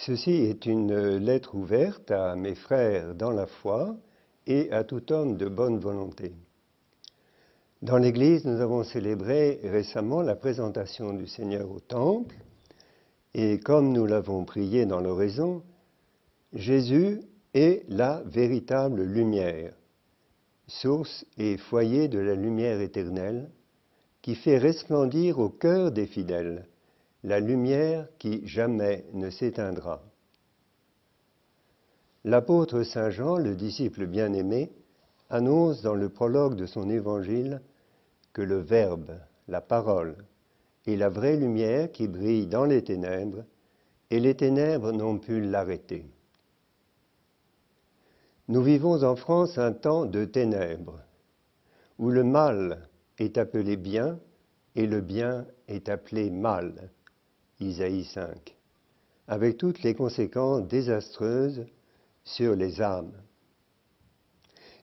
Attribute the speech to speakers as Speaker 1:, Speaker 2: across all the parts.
Speaker 1: Ceci est une lettre ouverte à mes frères dans la foi et à tout homme de bonne volonté. Dans l'Église, nous avons célébré récemment la présentation du Seigneur au Temple, et comme nous l'avons prié dans l'oraison, Jésus est la véritable lumière, source et foyer de la lumière éternelle, qui fait resplendir au cœur des fidèles la lumière qui jamais ne s'éteindra. L'apôtre Saint Jean, le disciple bien-aimé, annonce dans le prologue de son évangile que le Verbe, la parole, est la vraie lumière qui brille dans les ténèbres, et les ténèbres n'ont pu l'arrêter. Nous vivons en France un temps de ténèbres, où le mal est appelé bien et le bien est appelé mal. Isaïe 5, avec toutes les conséquences désastreuses sur les âmes.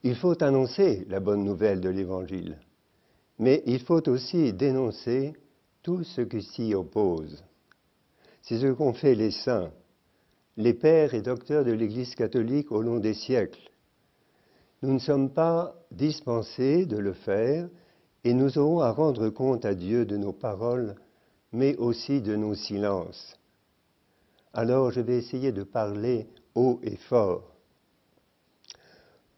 Speaker 1: Il faut annoncer la bonne nouvelle de l'Évangile, mais il faut aussi dénoncer tout ce qui s'y oppose. C'est ce qu'ont fait les saints, les pères et docteurs de l'Église catholique au long des siècles. Nous ne sommes pas dispensés de le faire et nous aurons à rendre compte à Dieu de nos paroles, mais aussi de nos silences. Alors je vais essayer de parler haut et fort.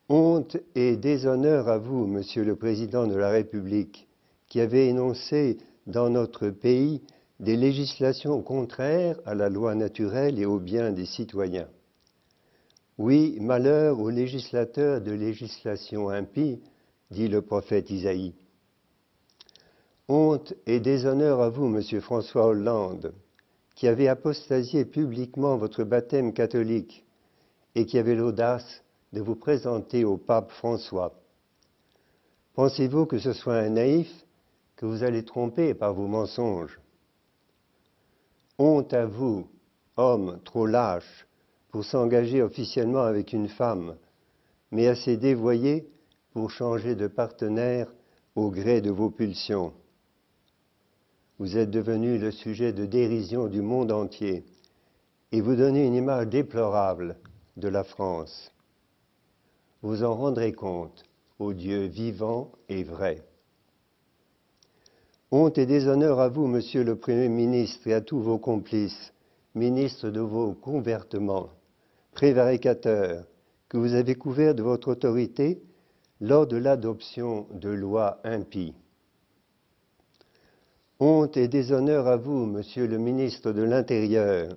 Speaker 1: Honte et déshonneur à vous, Monsieur le Président de la République, qui avez énoncé dans notre pays des législations contraires à la loi naturelle et au bien des citoyens. Oui, malheur aux législateurs de législation impie, dit le prophète Isaïe. Honte et déshonneur à vous, Monsieur François Hollande, qui avez apostasié publiquement votre baptême catholique et qui avez l'audace de vous présenter au pape François. Pensez-vous que ce soit un naïf que vous allez tromper par vos mensonges? Honte à vous, hommes trop lâches pour s'engager officiellement avec une femme, mais assez dévoyés pour changer de partenaire au gré de vos pulsions. Vous êtes devenu le sujet de dérision du monde entier et vous donnez une image déplorable de la France. Vous en rendrez compte au Dieu vivant et vrai. Honte et déshonneur à vous, Monsieur le Premier ministre, et à tous vos complices, ministres de vos convertements, prévaricateurs, que vous avez couverts de votre autorité lors de l'adoption de lois impies. Honte et déshonneur à vous, Monsieur le ministre de l'Intérieur.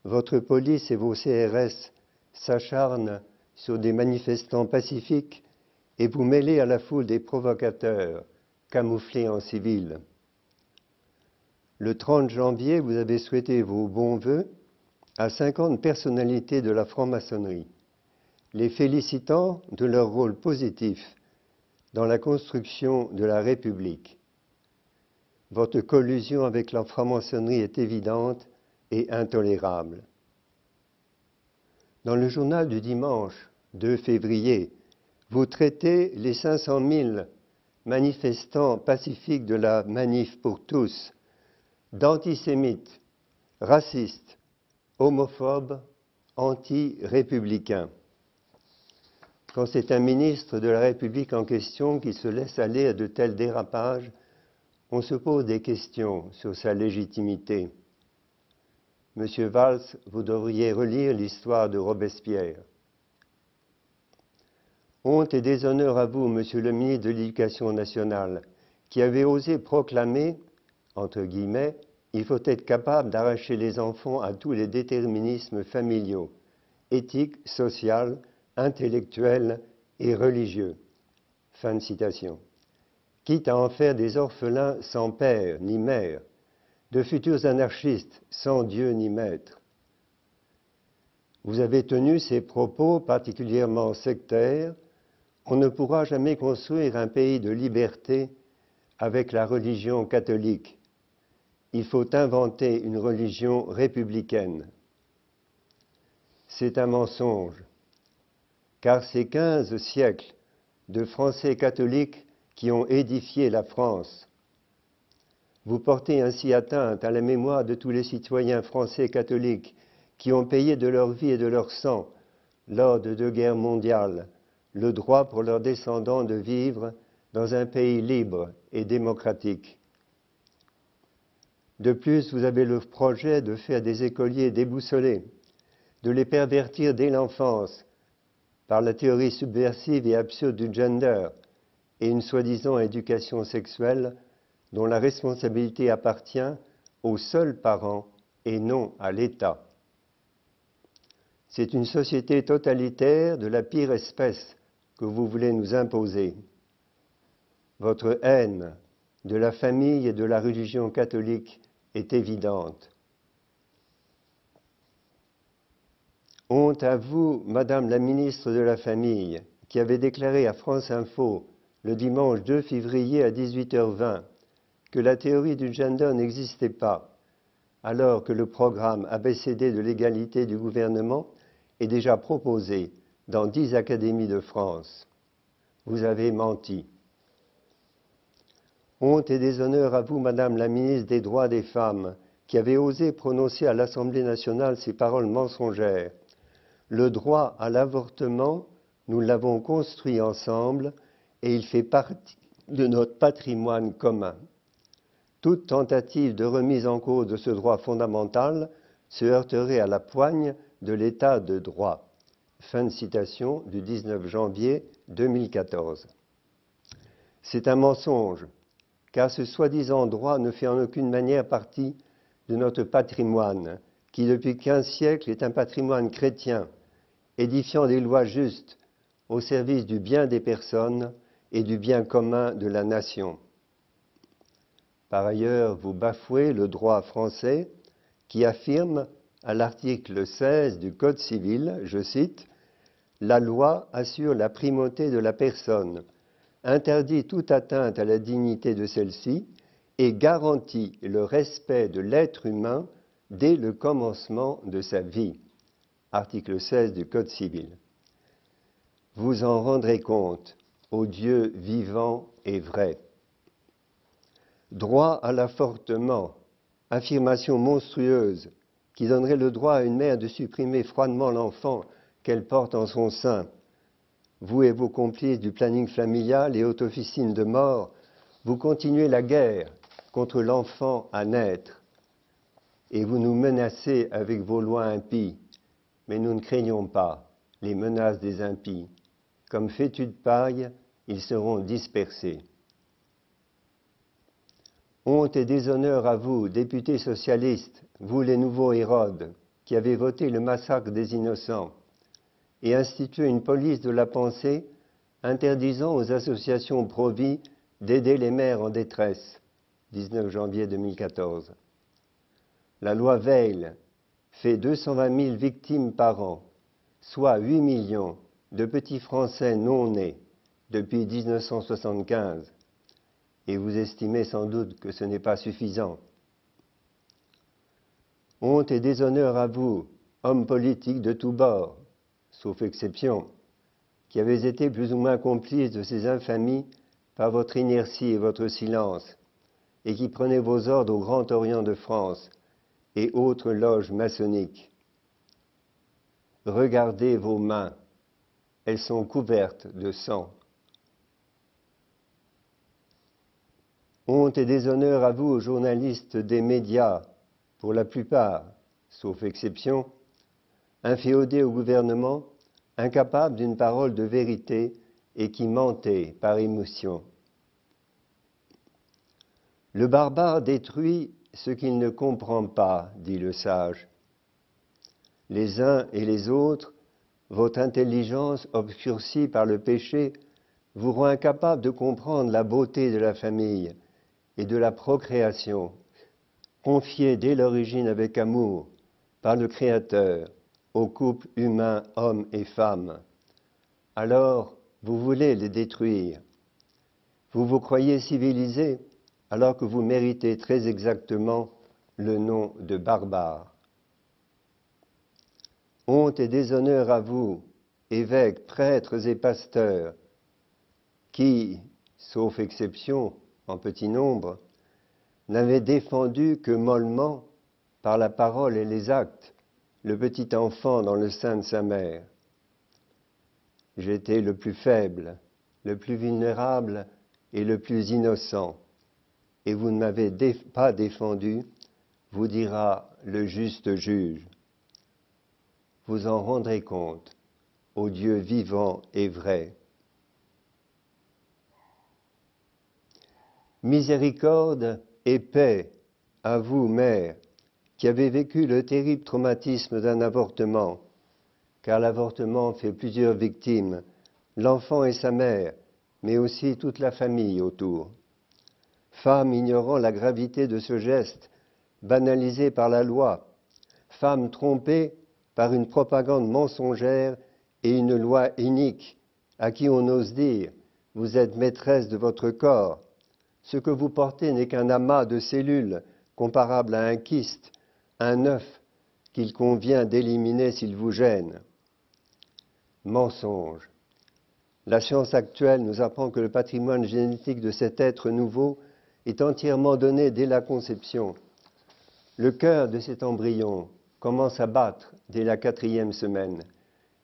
Speaker 1: Votre police et vos CRS s'acharnent sur des manifestants pacifiques et vous mêlez à la foule des provocateurs, camouflés en civil. Le 30 janvier, vous avez souhaité vos bons vœux à 50 personnalités de la franc-maçonnerie, les félicitant de leur rôle positif dans la construction de la République. Votre collusion avec la franc-maçonnerie est évidente et intolérable. Dans le journal du dimanche 2 février, vous traitez les 500 000 manifestants pacifiques de la Manif pour tous d'antisémites, racistes, homophobes, anti-républicains. Quand c'est un ministre de la République en question qui se laisse aller à de tels dérapages, on se pose des questions sur sa légitimité. Monsieur Valls, vous devriez relire l'histoire de Robespierre. Honte et déshonneur à vous, Monsieur le ministre de l'Éducation nationale, qui avez osé proclamer, entre guillemets, il faut être capable d'arracher les enfants à tous les déterminismes familiaux, éthiques, sociaux, intellectuels et religieux. Fin de citation. Quitte à en faire des orphelins sans père ni mère, de futurs anarchistes sans Dieu ni maître. Vous avez tenu ces propos particulièrement sectaires. On ne pourra jamais construire un pays de liberté avec la religion catholique. Il faut inventer une religion républicaine. C'est un mensonge, car ces 15 siècles de Français catholiques qui ont édifié la France. Vous portez ainsi atteinte à la mémoire de tous les citoyens français catholiques qui ont payé de leur vie et de leur sang, lors de 2 guerres mondiales, le droit pour leurs descendants de vivre dans un pays libre et démocratique. De plus, vous avez le projet de faire des écoliers déboussolés, de les pervertir dès l'enfance par la théorie subversive et absurde du gender et une soi-disant éducation sexuelle dont la responsabilité appartient aux seuls parents et non à l'État. C'est une société totalitaire de la pire espèce que vous voulez nous imposer. Votre haine de la famille et de la religion catholique est évidente. Honte à vous, Madame la ministre de la Famille, qui avait déclaré à France Info le dimanche 2 février à 18h20 que la théorie du gender n'existait pas, alors que le programme ABCD de l'égalité du gouvernement est déjà proposé dans 10 académies de France. Vous avez menti. Honte et déshonneur à vous, Madame la ministre des Droits des Femmes, qui avez osé prononcer à l'Assemblée nationale ces paroles mensongères. Le droit à l'avortement, nous l'avons construit ensemble et il fait partie de notre patrimoine commun. Toute tentative de remise en cause de ce droit fondamental se heurterait à la poigne de l'état de droit. Fin de citation du 19 janvier 2014. C'est un mensonge, car ce soi-disant droit ne fait en aucune manière partie de notre patrimoine, qui depuis 15 siècles est un patrimoine chrétien, édifiant des lois justes au service du bien des personnes et du bien commun de la nation. Par ailleurs, vous bafouez le droit français qui affirme à l'article 16 du Code civil, je cite, « La loi assure la primauté de la personne, interdit toute atteinte à la dignité de celle-ci et garantit le respect de l'être humain dès le commencement de sa vie. » Article 16 du Code civil. Vous en rendrez compte, ô Dieu vivant et vrai. Droit à l'avortement, affirmation monstrueuse qui donnerait le droit à une mère de supprimer froidement l'enfant qu'elle porte en son sein. Vous et vos complices du planning familial et haute officine de mort, vous continuez la guerre contre l'enfant à naître et vous nous menacez avec vos lois impies. Mais nous ne craignons pas les menaces des impies. Comme fétus de paille, ils seront dispersés. Honte et déshonneur à vous, députés socialistes, vous les nouveaux Hérodes, qui avez voté le massacre des innocents et institué une police de la pensée interdisant aux associations pro-vie d'aider les mères en détresse. 19 janvier 2014. La loi Veil fait 220 000 victimes par an, soit 8 millions de petits Français non nés depuis 1975. Et vous estimez sans doute que ce n'est pas suffisant. Honte et déshonneur à vous, hommes politiques de tous bords, sauf exception, qui avez été plus ou moins complices de ces infamies par votre inertie et votre silence, et qui prenez vos ordres au Grand Orient de France et autres loges maçonniques. Regardez vos mains, elles sont couvertes de sang. Honte et déshonneur à vous, journalistes des médias, pour la plupart, sauf exception, inféodés au gouvernement, incapables d'une parole de vérité et qui mentez par émotion. Le barbare détruit ce qu'il ne comprend pas, dit le sage. Les uns et les autres, votre intelligence obscurcie par le péché vous rend incapable de comprendre la beauté de la famille et de la procréation, confiée dès l'origine avec amour par le Créateur au couple humain homme et femme. Alors, vous voulez les détruire. Vous vous croyez civilisés alors que vous méritez très exactement le nom de barbare. Honte et déshonneur à vous, évêques, prêtres et pasteurs, qui, sauf exception, en petit nombre, n'avaient défendu que mollement, par la parole et les actes, le petit enfant dans le sein de sa mère. J'étais le plus faible, le plus vulnérable et le plus innocent, et vous ne m'avez pas défendu, vous dira le juste juge. Vous en rendrez compte au Dieu vivant et vrai. Miséricorde et paix à vous, mère, qui avez vécu le terrible traumatisme d'un avortement, car l'avortement fait plusieurs victimes, l'enfant et sa mère, mais aussi toute la famille autour. Femme ignorant la gravité de ce geste, banalisé par la loi, femme trompée par une propagande mensongère et une loi inique, à qui on ose dire « vous êtes maîtresse de votre corps ». Ce que vous portez n'est qu'un amas de cellules comparable à un kyste, un œuf qu'il convient d'éliminer s'il vous gêne. Mensonge. La science actuelle nous apprend que le patrimoine génétique de cet être nouveau est entièrement donné dès la conception. Le cœur de cet embryon commence à battre dès la 4e semaine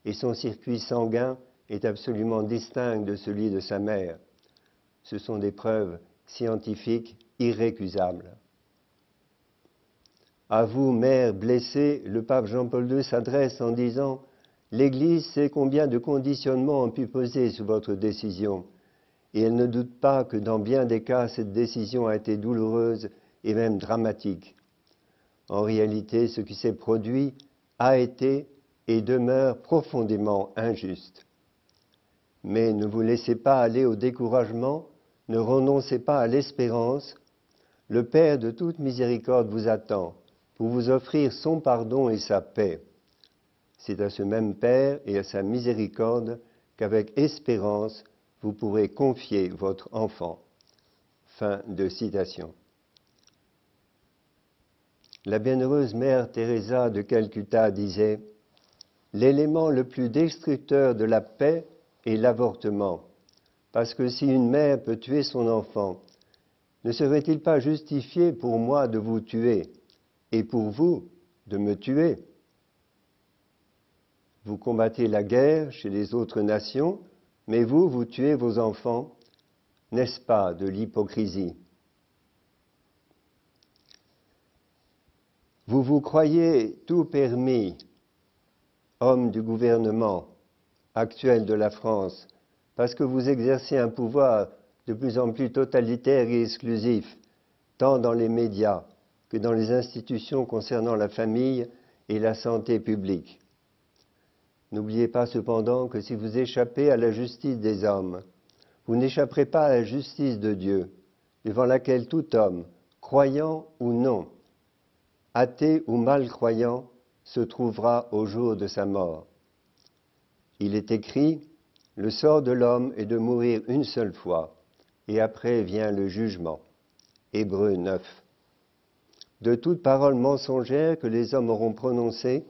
Speaker 1: et son circuit sanguin est absolument distinct de celui de sa mère. Ce sont des preuves scientifiques irrécusables. À vous, mère blessée, le pape Jean-Paul II s'adresse en disant « L'Église sait combien de conditionnements ont pu peser sur votre décision, et elle ne doute pas que dans bien des cas, cette décision a été douloureuse et même dramatique. En réalité, ce qui s'est produit a été et demeure profondément injuste. Mais ne vous laissez pas aller au découragement, ne renoncez pas à l'espérance. Le Père de toute miséricorde vous attend pour vous offrir son pardon et sa paix. C'est à ce même Père et à sa miséricorde qu'avec espérance, vous pourrez confier votre enfant. » Fin de citation. La bienheureuse mère Teresa de Calcutta disait « L'élément le plus destructeur de la paix est l'avortement, parce que si une mère peut tuer son enfant, ne serait-il pas justifié pour moi de vous tuer et pour vous de me tuer? Vous combattez la guerre chez les autres nations, mais vous tuez vos enfants. N'est-ce pas de l'hypocrisie? Vous vous croyez tout permis, homme du gouvernement actuel de la France, parce que vous exercez un pouvoir de plus en plus totalitaire et exclusif, tant dans les médias que dans les institutions concernant la famille et la santé publique. N'oubliez pas cependant que si vous échappez à la justice des hommes, vous n'échapperez pas à la justice de Dieu, devant laquelle tout homme, croyant ou non, athée ou malcroyant, se trouvera au jour de sa mort. Il est écrit, « Le sort de l'homme est de mourir une seule fois, et après vient le jugement. » Hébreux 9. De toute parole mensongère que les hommes auront prononcée,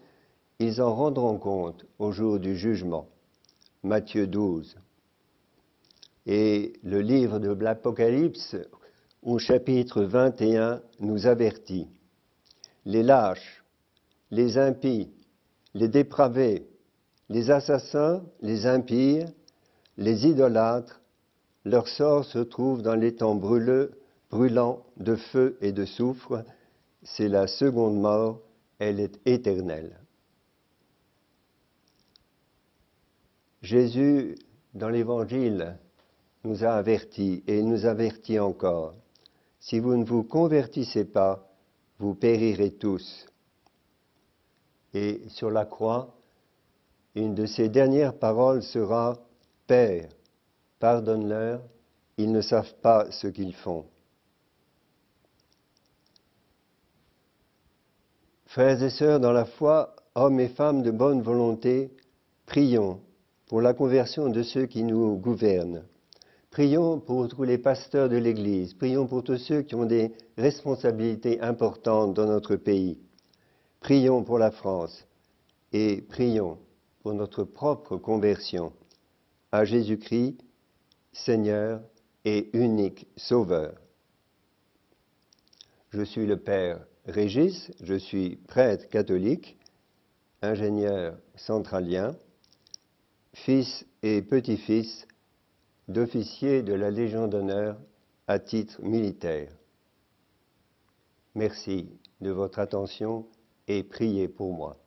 Speaker 1: ils en rendront compte au jour du jugement. Matthieu 12. Et le livre de l'Apocalypse, au chapitre 21, nous avertit. Les lâches, les impies, les dépravés, les assassins, les impires, les idolâtres, leur sort se trouve dans les temps brûlants de feu et de soufre. C'est la seconde mort, elle est éternelle. Jésus, dans l'Évangile, nous a avertis et il nous avertit encore. Si vous ne vous convertissez pas, vous périrez tous. Et sur la croix, une de ses dernières paroles sera « Père, pardonne-leur, ils ne savent pas ce qu'ils font. » Frères et sœurs dans la foi, hommes et femmes de bonne volonté, prions pour la conversion de ceux qui nous gouvernent. Prions pour tous les pasteurs de l'Église, prions pour tous ceux qui ont des responsabilités importantes dans notre pays. Prions pour la France et prions pour notre propre conversion à Jésus-Christ, Seigneur et unique Sauveur. Je suis le Père Régis, je suis prêtre catholique ingénieur centralien, fils et petit-fils d'officiers de la Légion d'honneur à titre militaire. Merci de votre attention et priez pour moi.